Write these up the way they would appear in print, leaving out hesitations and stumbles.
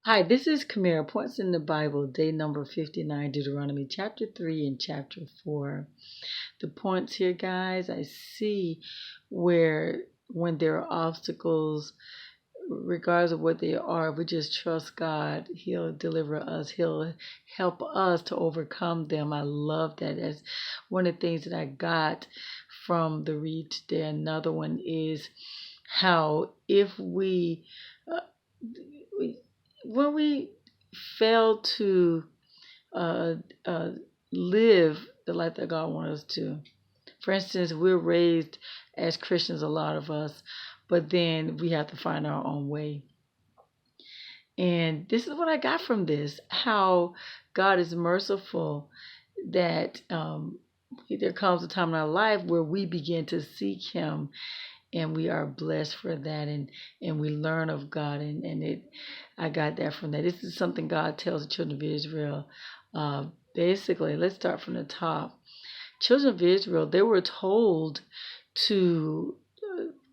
Hi, this is Kamera. Points in the Bible, day number 59, Deuteronomy chapter 3 and chapter 4. The points here, guys, I see where when there are obstacles, regardless of what they are, if we just trust God, He'll deliver us. He'll help us to overcome them. I love that. That's one of the things that I got from the read today. Another one is how if uh, we when we fail to uh, uh, live the life that God wants us to. For instance, we're raised as Christians, a lot of us, but then we have to find our own way. And this is what I got from this, how God is merciful, that there comes a time in our life where we begin to seek Him, and we are blessed for that, and we learn of God, and it I got that from that. This is something God tells the children of Israel. Basically, let's start from the top. Children of Israel, they were told to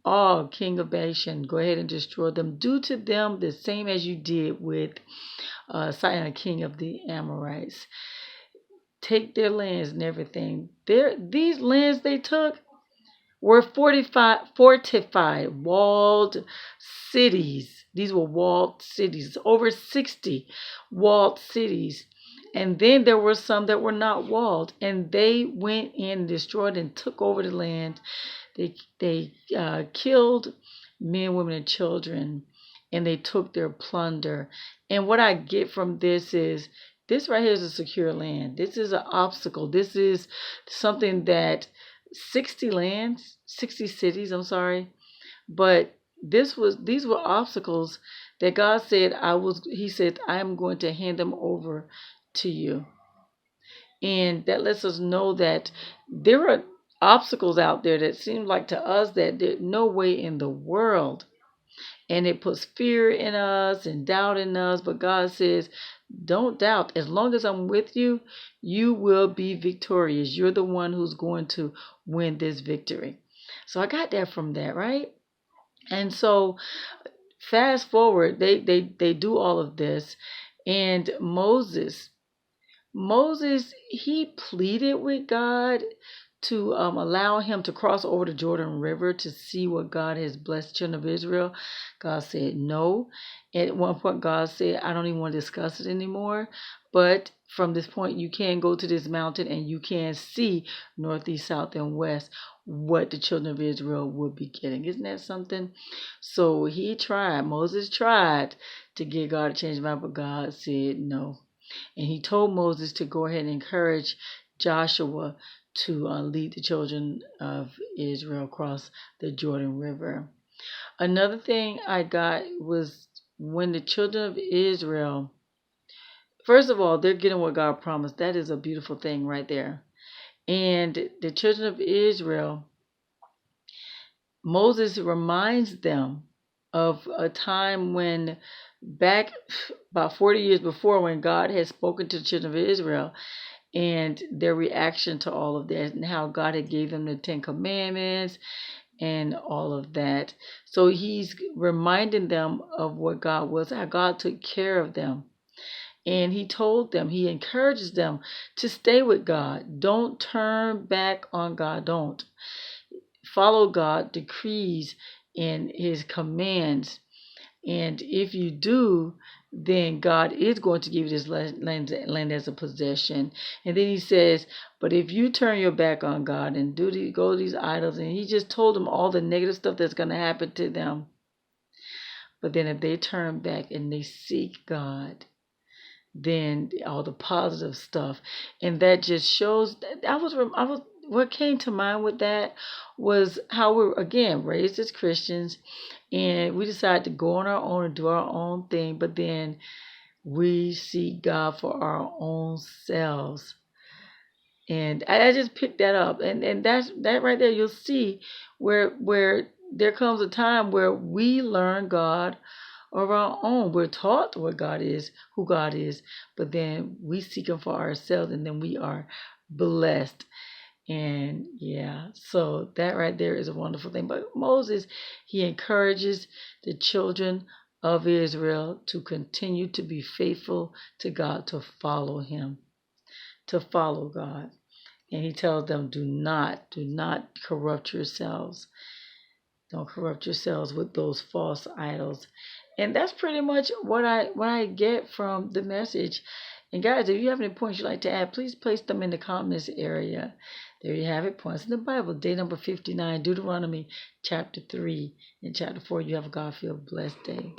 all king of Bashan, go ahead and destroy them. Do to them the same as you did with Sihon, king of the Amorites. Take their lands and everything. These lands they took were fortified, walled cities. These were walled cities, over 60 walled cities. And then there were some that were not walled, and they went in, destroyed, and took over the land. They killed men, women, and children, and they took their plunder. And what I get from this is this right here is a secure land. This is an obstacle. This is something that 60 cities, I'm sorry. But these were obstacles that God said he said, I am going to hand them over to you. And that lets us know that there are obstacles out there that seem like to us that there's no way in the world. And it puts fear in us and doubt in us. But God says, don't doubt. As long as I'm with you, you will be victorious. You're the one who's going to win this victory. So I got that from that, right? And so fast forward, they do all of this. And Moses, he pleaded with God to allow him to cross over the Jordan River to see what God has blessed the children of Israel. God said no. At one point, God said, I don't even want to discuss it anymore. But from this point, you can go to this mountain and you can see north, east, south, and west what the children of Israel would be getting. Isn't that something? So Moses tried to get God to change his mind, but God said no. And he told Moses to go ahead and encourage Joshua to lead the children of Israel across the Jordan River. Another thing I got was when the children of Israel, first of all, they're getting what God promised. That is a beautiful thing right there. And the children of Israel, Moses reminds them of a time when back about 40 years before, when God had spoken to the children of Israel and their reaction to all of that, and how God had gave them the 10 commandments and all of that. So he's reminding them of what God was, how God took care of them. And he told them, he encourages them to stay with God. Don't turn back on God. Don't follow God decrees and his commands. And if you do, then God is going to give you this land as a possession. And then he says, but if you turn your back on God and go to these idols, and he just told them all the negative stuff that's going to happen to them. But then if they turn back and they seek God, then all the positive stuff. And that just shows that I was what came to mind with that was how we're again raised as Christians, and we decided to go on our own and do our own thing, but then we seek God for our own selves. And I just picked that up, and that right there. You'll see where there comes a time where we learn God of our own. We're taught what God is, who God is, but then we seek Him for ourselves, and then we are blessed. And yeah, so that right there is a wonderful thing. But Moses, he encourages the children of Israel to continue to be faithful to God, to follow him, to follow God. And he tells them, do not corrupt yourselves. Don't corrupt yourselves with those false idols. And that's pretty much what I get from the message. And guys, if you have any points you'd like to add, please place them in the comments area. There you have it, points in the Bible. Day number 59, Deuteronomy chapter 3 and chapter 4. You have a God-filled blessed day.